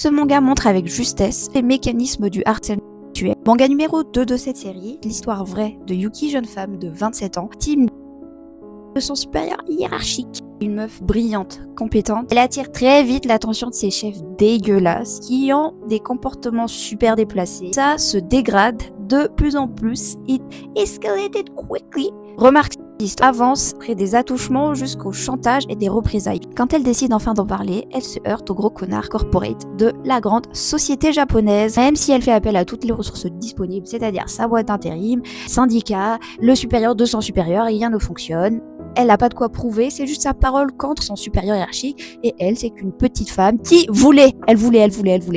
Ce manga montre avec justesse les mécanismes du harcèlement sexuel. Manga numéro 2 de cette série, l'histoire vraie de Yuki, jeune femme de 27 ans, victime de son supérieur hiérarchique. Une meuf brillante, compétente, elle attire très vite l'attention de ses chefs dégueulasses qui ont des comportements super déplacés. Ça se dégrade de plus en plus. It escalated quickly. Remarque, l'histoire avance après des attouchements jusqu'au chantage et des représailles. Quand elle décide enfin d'en parler, elle se heurte au gros connard corporate de la grande société japonaise. Même si elle fait appel à toutes les ressources disponibles, c'est-à-dire sa boîte d'intérim, syndicat, le supérieur de son supérieur, rien ne fonctionne. Elle n'a pas de quoi prouver, c'est juste sa parole contre son supérieur hiérarchique. Et elle, c'est qu'une petite femme qui voulait. Elle voulait.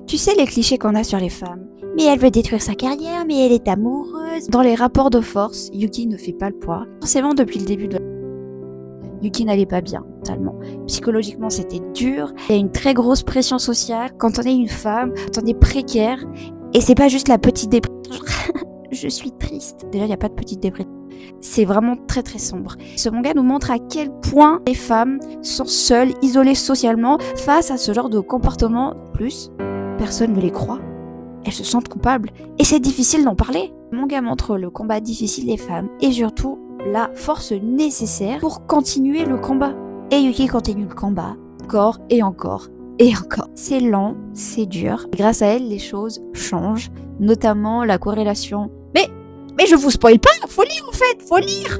Tu sais les clichés qu'on a sur les femmes. Mais elle veut détruire sa carrière, mais elle est amoureuse. Dans les rapports de force, Yuki ne fait pas le poids. Forcément, depuis le début de Yuki n'allait pas bien, totalement. Psychologiquement, c'était dur. Il y a une très grosse pression sociale. Quand on est une femme, quand on est précaire, et c'est pas juste la petite dépression. Je suis triste. Déjà, il n'y a pas de petite dépression. C'est vraiment très très sombre. Ce manga nous montre à quel point les femmes sont seules, isolées socialement, face à ce genre de comportement. Plus, personne ne les croit. Elles se sentent coupables. Et c'est difficile d'en parler. Le manga montre le combat difficile des femmes et surtout la force nécessaire pour continuer le combat. Et Yuki continue le combat, encore et encore et encore. C'est lent, c'est dur. Grâce à elle, les choses changent, notamment la corrélation. Mais je vous spoil pas, faut lire en fait, faut lire.